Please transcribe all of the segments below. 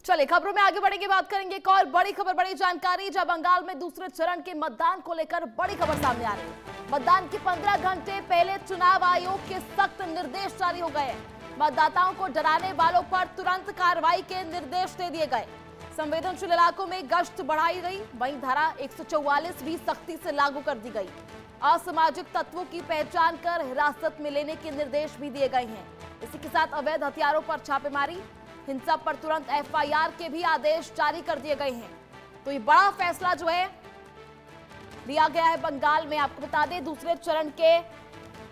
चलिए खबरों में आगे बढ़ेंगे, बात करेंगे एक और बड़ी खबर, बड़ी जानकारी। जब बंगाल में दूसरे चरण के मतदान को लेकर बड़ी खबर सामने आ रही है। मतदान के 15 घंटे पहले चुनाव आयोग के सख्त निर्देश जारी हो गए। मतदाताओं को डराने वालों पर तुरंत कार्रवाई के निर्देश दे दिए गए। संवेदनशील इलाकों में गश्त बढ़ाई गई। वहीं धारा 144 भी सख्ती से लागू कर दी गई। असामाजिक तत्वों की पहचान कर हिरासत में लेने के निर्देश भी दिए गए हैं। इसी के साथ अवैध हथियारों पर छापेमारी, हिंसा पर तुरंत एफआईआर के भी आदेश जारी कर दिए गए हैं। तो ये बड़ा फैसला जो है लिया गया है बंगाल में। आपको बता दें, दूसरे चरण के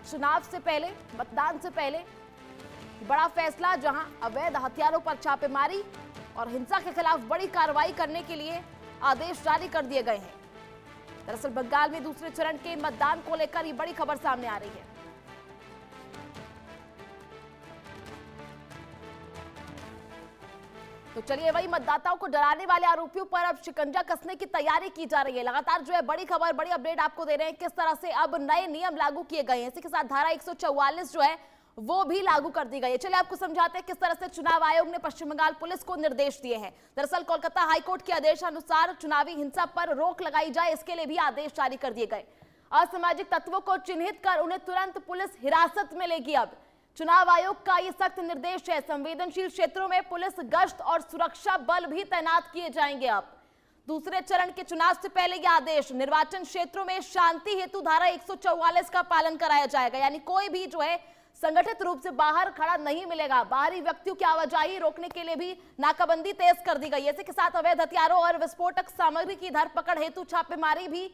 चुनाव से पहले, मतदान से पहले बड़ा फैसला, जहां अवैध हथियारों पर छापेमारी और हिंसा के खिलाफ बड़ी कार्रवाई करने के लिए आदेश जारी कर दिए गए हैं। दरअसल बंगाल में दूसरे चरण के मतदान को लेकर ये बड़ी खबर सामने आ रही है। तो चलिए, वही मतदाताओं को डराने वाले आरोपियों पर अब शिकंजा कसने की तैयारी की जा रही है। लगातार जो है बड़ी खबर, बड़ी अपडेट आपको दे रहे हैं किस तरह से अब नए नियम लागू किए गए हैं। इसी के साथ धारा 144 जो है वो भी लागू कर दी गई है। चलिए आपको समझाते हैं किस तरह से चुनाव आयोग ने पश्चिम बंगाल पुलिस को निर्देश दिए हैं। दरअसल कोलकाता हाईकोर्ट के आदेशानुसार चुनावी हिंसा पर रोक लगाई जाए, इसके लिए भी आदेश जारी कर दिए गए। असामाजिक तत्वों को चिन्हित कर उन्हें तुरंत पुलिस हिरासत में लेगी। अब चुनाव आयोग का ये सख्त निर्देश है। संवेदनशील क्षेत्रों में पुलिस गश्त और सुरक्षा बल भी तैनात किए जाएंगे। अब दूसरे चरण के चुनाव से पहले यह आदेश, निर्वाचन क्षेत्रों में शांति हेतु धारा 144 का पालन कराया जाएगा। यानी कोई भी जो है संगठित रूप से बाहर खड़ा नहीं मिलेगा। बाहरी व्यक्तियों की आवाजाही रोकने के लिए भी नाकाबंदी तेज कर दी गई है। इसी के साथ अवैध हथियारों और विस्फोटक सामग्री की धरपकड़ हेतु छापेमारी भी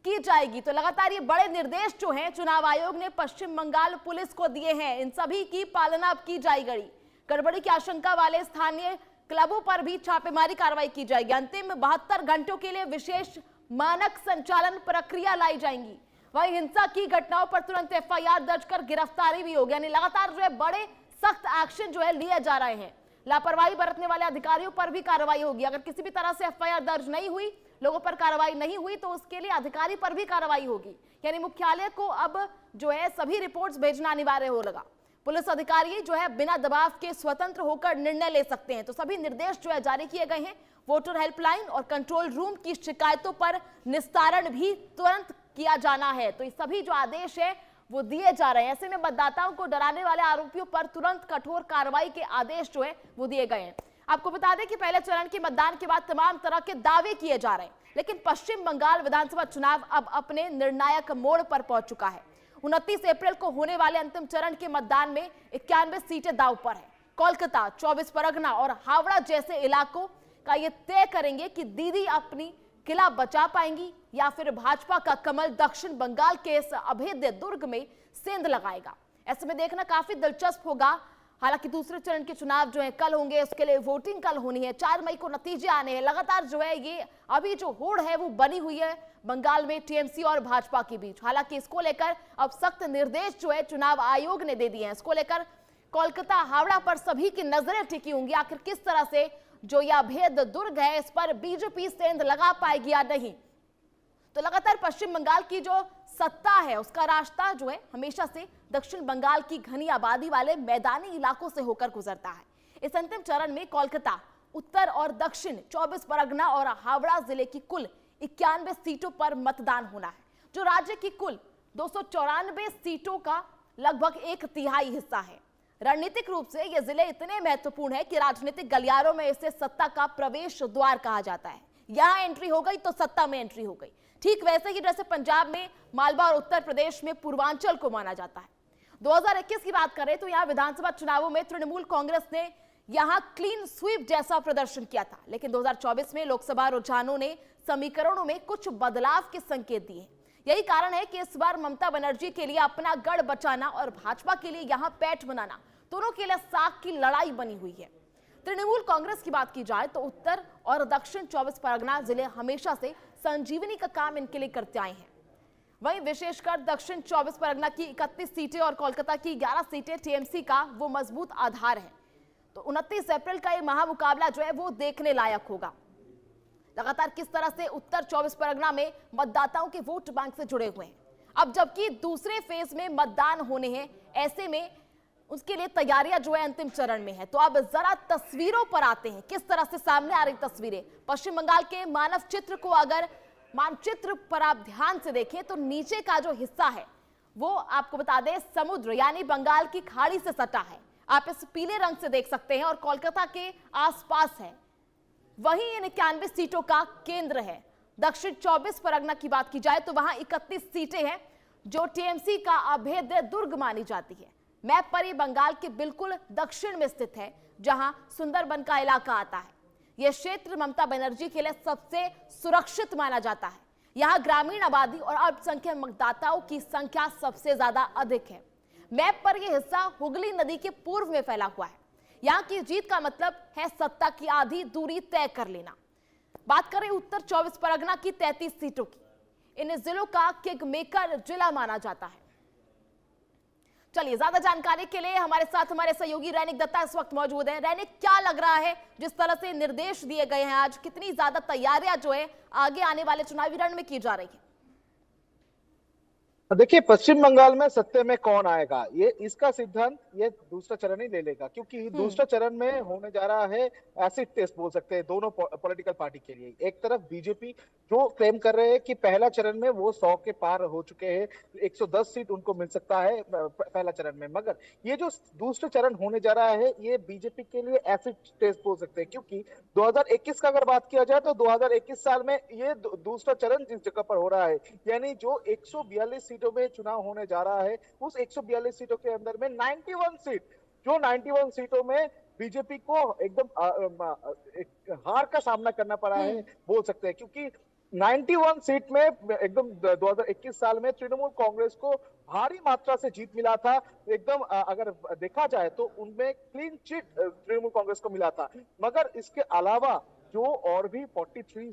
की जाएगी। तो लगातार ये बड़े निर्देश जो हैं चुनाव आयोग ने पश्चिम बंगाल पुलिस को दिए हैं, इन सभी की पालना अब की जाएगी। गड़बड़ी की आशंका वाले स्थानीय क्लबों पर भी छापेमारी कार्रवाई की जाएगी। अंतिम 72 घंटों के लिए विशेष मानक संचालन प्रक्रिया लाई जाएंगी। वहीं हिंसा की घटनाओं पर तुरंत एफआईआर दर्ज कर गिरफ्तारी भी होगी। यानी लगातार जो है बड़े सख्त एक्शन जो है लिए जा रहे हैं। लापरवाही बरतने वाले अधिकारियों पर भी कार्रवाई होगी। अगर किसी भी तरह से एफआईआर दर्ज नहीं हुई, लोगों पर कार्रवाई नहीं हुई, तो उसके लिए अधिकारी पर भी कार्रवाई होगी। यानी मुख्यालय को अब जो है सभी रिपोर्ट्स भेजना अनिवार्य हो लगा। पुलिस अधिकारी जो है बिना दबाव के स्वतंत्र होकर निर्णय ले सकते हैं। तो सभी निर्देश जो है जारी किए गए हैं। वोटर हेल्पलाइन और कंट्रोल रूम की शिकायतों पर निस्तारण भी तुरंत किया जाना है। तो ये सभी जो आदेश है वो दिए जा रहे हैं। ऐसे में मतदाताओं को डराने वाले आरोपियों पर तुरंत कठोर कार्रवाई के आदेश जो है वो दिए गए हैं। आपको बता दें कि पहले चरण के मतदान के बाद तमाम तरह के दावे किए जा रहे हैं, लेकिन पश्चिम बंगाल विधानसभा चुनाव अब अपने निर्णायक मोड़ पर पहुंच चुका है। 29 अप्रैल को होने वाले अंतिम चरण के मतदान में 91 सीटें दांव पर है। कोलकाता, 24 परगना और हावड़ा जैसे इलाकों का ये तय करेंगे कि दीदी अपनी किला बचा पाएंगी या फिर भाजपा का कमल दक्षिण बंगाल के इस अभेद्य दुर्ग में सेंध लगाएगा। ऐसे में देखना काफी दिलचस्प होगा। हालांकि दूसरे चरण के चुनाव जो है कल होंगे, उसके लिए वोटिंग कल होनी है। 4 मई को नतीजे आने हैं। लगातार जो है ये अभी जो होड़ है वो बनी हुई है बंगाल में टीएमसी और भाजपा के बीच। हालांकि इसको लेकर अब सख्त निर्देश जो है चुनाव आयोग ने दे दिए हैं। इसको लेकर कोलकाता, हावड़ा पर सभी की नजरें टिकी होंगी। आखिर किस तरह से जो यह अभेद दुर्ग है इस पर बीजेपी सेंध लगा पाएगी या नहीं। तो लगातार पश्चिम बंगाल की जो सत्ता है उसका रास्ता जो है हमेशा से दक्षिण बंगाल की घनी आबादी वाले मैदानी इलाकों से होकर गुजरता है। इस अंतिम चरण में कोलकाता, उत्तर और दक्षिण 24 परगना और हावड़ा जिले की कुल 91 सीटों पर मतदान होना है, जो राज्य की कुल 294 सीटों का लगभग 1/3 हिस्सा है। रणनीतिक रूप से ये जिले इतने महत्वपूर्ण है कि राजनीतिक गलियारों में इसे सत्ता का प्रवेश द्वार कहा जाता है। यहां एंट्री हो गई तो सत्ता में एंट्री हो गई। ठीक वैसे ही जैसे पंजाब में मालवा और उत्तर प्रदेश में पूर्वांचल को माना जाता है। 2021 की बात करें तो यहां विधानसभा चुनावों में तृणमूल कांग्रेस ने यहां क्लीन स्वीप जैसा प्रदर्शन किया था, लेकिन 2024 में लोकसभा रुझानों ने समीकरणों में कुछ बदलाव के संकेत दिए। यही कारण है कि इस बार ममता बनर्जी के लिए अपना गढ़ बचाना और भाजपा के लिए यहां पैठ बनाना दोनों के लिए साख की लड़ाई बनी हुई है। तृणमूल कांग्रेस की बात की जाए तो उत्तर और दक्षिण 24 परगना जिले हमेशा से संजीवनी का काम इनके लिए करते आए हैं। वहीं विशेषकर दक्षिण 24 परगना की 31 सीटें और कोलकाता की 11 सीटें टीएमसी का वो मजबूत आधार है। तो 29 अप्रैल का ये महामुकाबला जो है वो देखने लायक होगा। लगातार किस तरह से उत्तर 24 परगना में मतदाताओं के वोट बैंक से जुड़े हुए हैं। अब जबकि दूसरे फेज में मतदान होने हैं, ऐसे में उसके लिए तैयारियां जो है अंतिम चरण में है। तो अब जरा तस्वीरों पर आते हैं, किस तरह से सामने आ रही तस्वीरें। पश्चिम बंगाल के मानव चित्र को अगर मानचित्र पर आप ध्यान से देखें तो नीचे का जो हिस्सा है वो आपको बता दें समुद्र यानी बंगाल की खाड़ी से सटा है। आप इस पीले रंग से देख सकते हैं और कोलकाता के आसपास है। वहीं इन 91 सीटों का केंद्र है। दक्षिण 24 परगना की बात की जाए तो वहां 31 सीटें हैं जो टीएमसी का अभेद्य दुर्ग मानी जाती है। मैप पर ये बंगाल के बिल्कुल दक्षिण में स्थित है जहां सुंदरबन का इलाका आता है। यह क्षेत्र ममता बनर्जी के लिए सबसे सुरक्षित माना जाता है। यहां ग्रामीण आबादी और अल्पसंख्यक मतदाताओं की संख्या सबसे ज्यादा अधिक है। मैप पर यह हिस्सा हुगली नदी के पूर्व में फैला हुआ है। यहां की जीत का मतलब है सत्ता की आधी दूरी तय कर लेना। बात करें उत्तर 24 परगना की 33 सीटों की, इन जिलों का किंग मेकर जिला माना जाता है। चलिए ज्यादा जानकारी के लिए हमारे साथ हमारे सहयोगी रैनिक दत्ता इस वक्त मौजूद है। रैनिक, क्या लग रहा है जिस तरह से निर्देश दिए गए हैं आज, कितनी ज्यादा तैयारियां जो है आगे आने वाले चुनावी रण में की जा रही है? देखिए, पश्चिम बंगाल में सत्ते में कौन आएगा ये इसका सिद्धांत ये दूसरा चरण ही ले लेगा, क्योंकि दूसरा चरण में होने जा रहा है एसिड टेस्ट बोल सकते हैं दोनों पॉलिटिकल पार्टी के लिए। एक तरफ बीजेपी जो क्लेम कर रहे हैं कि पहला चरण में वो 100 के पार हो चुके हैं, 110 सीट उनको मिल सकता है पहला चरण में। मगर ये जो दूसरा चरण होने जा रहा है ये बीजेपी के लिए एसिड टेस्ट बोल सकते हैं, क्योंकि 2021 का अगर बात किया जाए तो 2021 साल में ये दूसरा चरण जिस जगह पर हो रहा है, यानी जो 142 सीटों में चुनाव होने जा रहा है, उस 142 सीटों के अंदर में 91 सीट, जो 91 सीटों में बीजेपी को एकदम हार का सामना करना पड़ा है बोल सकते हैं, क्योंकि 91 सीट में एकदम 2021 साल में तृणमूल कांग्रेस को भारी मात्रा से जीत मिला था। एकदम अगर देखा जाए तो उनमें क्लीन चिट तृणमूल कांग्रेस को मिला था। मगर इसके अलावा जो और भी 53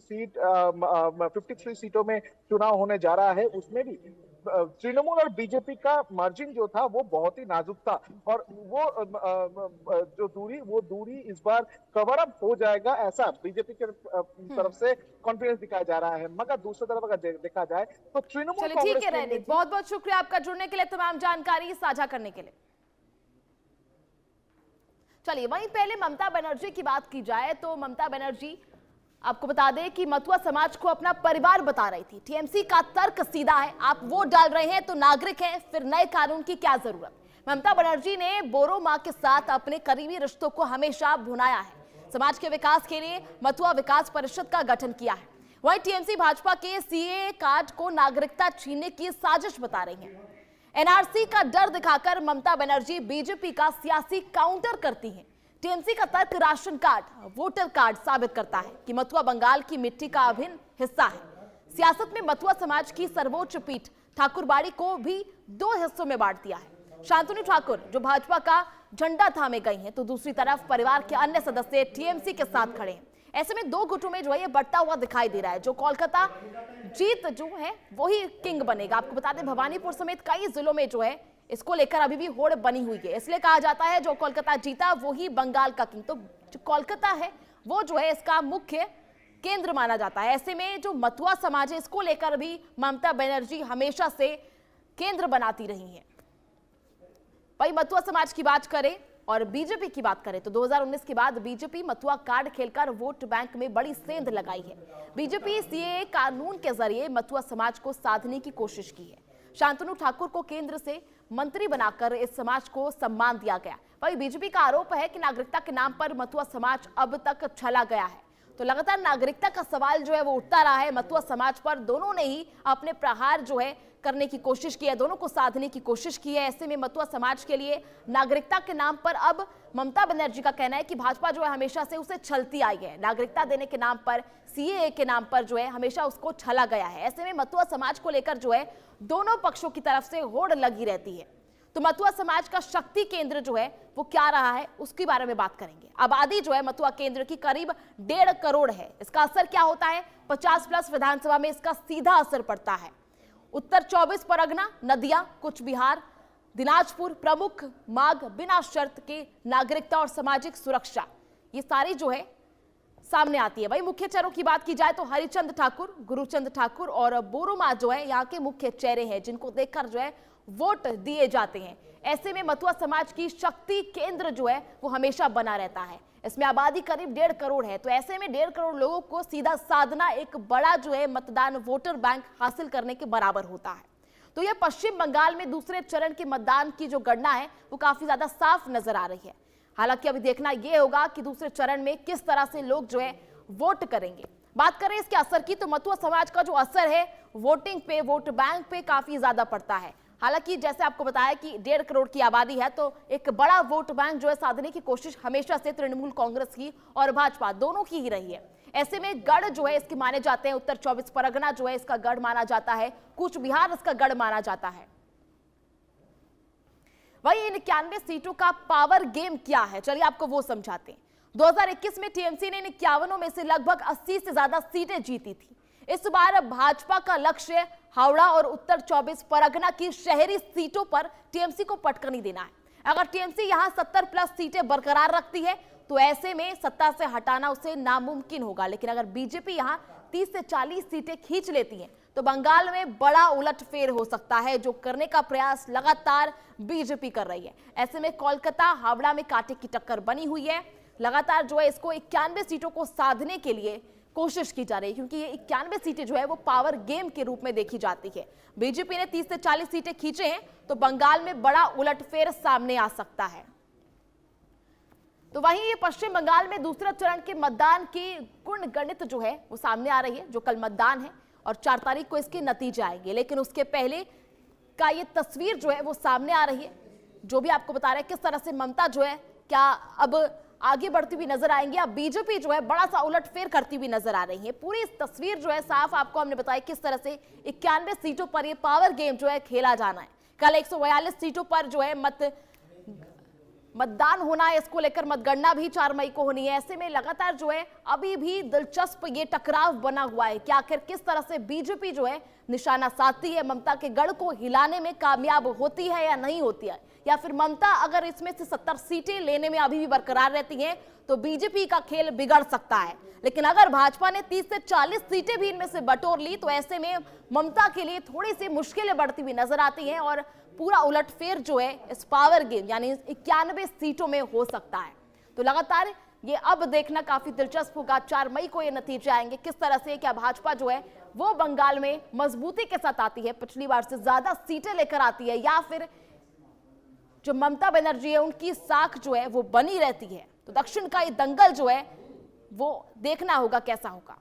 सीटों में चुनाव होने जा रहा है उसमें भी तृणमूल और बीजेपी का मार्जिन जो था वो बहुत ही नाजुक था, और वो जो दूरी इस बार कवर अप हो जाएगा ऐसा बीजेपी के तरफ से कॉन्फिडेंस दिखाया जा रहा है। मगर दूसरी तरफ अगर देखा जाए तो तृणमूल कांग्रेस। ठीक है रैनिक, बहुत बहुत शुक्रिया आपका जुड़ने के लिए, तमाम जानकारी साझा करने के लिए। चलिए वहीं पहले ममता बनर्जी की बात की जाए तो ममता बनर्जी आपको बता दें कि मथुआ समाज को अपना परिवार बता रही थी। टीएमसी का तर्क सीधा है, आप वोट डाल रहे हैं तो नागरिक हैं, फिर नए कानून की क्या जरूरत। ममता बनर्जी ने बोरो मां के साथ अपने करीबी रिश्तों को हमेशा भुनाया है। समाज के विकास के लिए मथुआ विकास परिषद का गठन किया है। वहीं टीएमसी भाजपा के सीए कार्ड को नागरिकता छीनने की साजिश बता रही है। एनआरसी का डर दिखाकर ममता बनर्जी बीजेपी का सियासी काउंटर करती हैं। टीएमसी का तर्क राशन कार्ड, वोटर कार्ड साबित करता है कि मथुआ बंगाल की मिट्टी का अभिन्न हिस्सा है। सियासत में मथुआ समाज की सर्वोच्च पीठ ठाकुरबाड़ी को भी 2 हिस्सों में बांट दिया है। शांतनु ठाकुर जो भाजपा का झंडा थामे गई हैं, तो दूसरी तरफ परिवार के अन्य सदस्य टीएमसी के साथ खड़े हैं। ऐसे में 2 गुटों में जो है ये बंटा हुआ दिखाई दे रहा है। जो कोलकाता जीत जो है वही किंग बनेगा। आपको बता दें भवानीपुर समेत कई जिलों में जो है इसको लेकर अभी भी होड़ बनी हुई है। इसलिए कहा जाता है जो कोलकाता जीता वही बंगाल का किंग। तो जो कोलकाता है वो जो है इसका मुख्य केंद्र माना जाता है। ऐसे में जो मथुआ समाज है इसको लेकर भी ममता बनर्जी हमेशा से केंद्र बनाती रही हैं। वही मथुआ समाज की बात करें और बीजेपी की बात करें तो 2019 के बाद बीजेपी मथुआ कार्ड खेलकर वोट बैंक में बड़ी सेंध लगाई है। बीजेपी सीएए कानून के जरिए मथुआ समाज को साधने की कोशिश की है। शांतनु ठाकुर को केंद्र से मंत्री बनाकर इस समाज को सम्मान दिया गया। वहीं बीजेपी का आरोप है कि नागरिकता के नाम पर मथुआ समाज अब तक छला गया है। तो लगातार नागरिकता का सवाल जो है वो उठता रहा है। मथुआ समाज पर दोनों ने ही अपने प्रहार जो है करने की कोशिश की है, दोनों को साधने की कोशिश की है। ऐसे में मथुआ समाज के लिए नागरिकता के नाम पर अब ममता बनर्जी का कहना है कि भाजपा जो है हमेशा से उसे छलती आई है। नागरिकता देने के नाम पर, सीएए के नाम पर जो है हमेशा उसको छला गया है। ऐसे में मथुआ समाज को लेकर जो है दोनों पक्षों की तरफ से होड़ लगी रहती है। तो मथुआ समाज का शक्ति केंद्र जो है वो क्या रहा है उसके बारे में बात करेंगे। आबादी जो है मथुआ केंद्र की करीब 1.5 करोड़ है। इसका असर क्या होता है? 50+ विधानसभा में इसका सीधा असर पड़ता है। उत्तर 24 परगना, नदिया, कुछ बिहार, दिनाजपुर प्रमुख मांग बिना शर्त के नागरिकता और सामाजिक सुरक्षा, ये सारी जो है सामने आती है। वही मुख्य चेहरों की बात की जाए तो हरिचंद ठाकुर, गुरुचंद ठाकुर और बोरोमा जो है यहाँ के मुख्य चेहरे हैं, जिनको देखकर जो है वोट दिए जाते हैं। ऐसे में मथुआ समाज की शक्ति केंद्र जो है वो हमेशा बना रहता है। इसमें आबादी करीब 1.5 करोड़ है, तो ऐसे में 1.5 करोड़ लोगों को सीधा साधना एक बड़ा जो है मतदान वोटर बैंक हासिल करने के बराबर होता है। तो यह पश्चिम बंगाल में दूसरे चरण के मतदान की जो गणना है वो काफी ज्यादा साफ नजर आ रही है। हालांकि अभी देखना यह होगा कि दूसरे चरण में किस तरह से लोग जो है वोट करेंगे। बात करें इसके असर की, तो मथुआ समाज का जो असर है वोटिंग पे, वोट बैंक पे काफी ज्यादा पड़ता है। हालांकि जैसे आपको बताया कि 1.5 करोड़ की आबादी है, तो एक बड़ा वोट बैंक जो है साधने की कोशिश हमेशा से तृणमूल कांग्रेस की और भाजपा दोनों की ही रही है। ऐसे में गढ़ जो है इसके माने जाते हैं, उत्तर 24 परगना जो है इसका गढ़ माना जाता है, कूच बिहार इसका गढ़ माना जाता है। वही इन 91 सीटों का पावर गेम क्या है, चलिए आपको वो समझाते हैं। 2021 में टीएमसी ने इन 51 में से लगभग 80 से ज्यादा सीटें जीती थी। इस बार भाजपा का लक्ष्य हावड़ा और उत्तर 24 परगना की शहरी सीटों पर टीएमसी को पटकनी देना है। अगर टीएमसी यहां 70+ सीटें बरकरार रखती है तो ऐसे में सत्ता से हटाना उसे नामुमकिन होगा। लेकिन अगर बीजेपी यहां 30 से 40 सीटें खींच लेती है तो बंगाल में बड़ा उलटफेर हो सकता है, जो करने का प्रयास लगातार बीजेपी कर रही है। ऐसे में कोलकाता हावड़ा में कांटे की टक्कर बनी हुई है। लगातार जो है इसको 91 सीटों को साधने के लिए कोशिश की जा रही है, क्योंकि ये 91 सीटें जो है वो पावर गेम के रूप में देखी जाती है। बीजेपी ने 30 से 40 सीटें खींचे हैं तो बंगाल में बड़ा उलटफेर सामने आ सकता है। तो वहीं ये पश्चिम बंगाल में दूसरा चरण के मतदान की गुण गणित जो है वो सामने आ रही है, जो कल मतदान है और 4 तारीख को इसके नतीजे आएंगे। लेकिन उसके पहले का ये तस्वीर जो है वो सामने आ रही है, जो भी आपको बता रहे हैं किस तरह से ममता जो है क्या अब आगे बढ़ती हुई नजर आएंगी, अब बीजेपी जो है बड़ा सा उलटफेर करती हुई नजर आ रही है। पूरी इस तस्वीर जो है साफ आपको हमने बताया किस तरह से 91 सीटों पर ये पावर गेम जो है खेला जाना है। कल 142 सीटों पर जो है मतदान होना है, इसको लेकर मतगणना भी 4 मई को होनी है। ऐसे में लगातार जो है अभी भी दिलचस्प ये टकराव बना हुआ है कि आखिर किस तरह से बीजेपी जो है निशाना साधती है, ममता के गढ़ को हिलाने में कामयाब होती है या नहीं होती है, या फिर ममता अगर इसमें से 70 सीटें लेने में अभी भी बरकरार रहती हैं तो बीजेपी का खेल बिगड़ सकता है। लेकिन अगर भाजपा ने 30 से 40 सीटें भी इनमें से बटोर ली तो ऐसे में ममता के लिए थोड़ी सी मुश्किलें बढ़ती हुई नजर आती हैं और पूरा उलटफेर जो है इस पावर गेम यानी 91 सीटों में हो सकता है। तो लगातार ये अब देखना काफी दिलचस्प होगा। 4 मई को ये नतीजे आएंगे किस तरह से, क्या भाजपा जो है वो बंगाल में मजबूती के साथ आती है, पिछली बार से ज्यादा सीटें लेकर आती है, या फिर जो ममता बनर्जी है उनकी साख जो है वो बनी रहती है। तो दक्षिण का ये दंगल जो है वो देखना होगा कैसा होगा।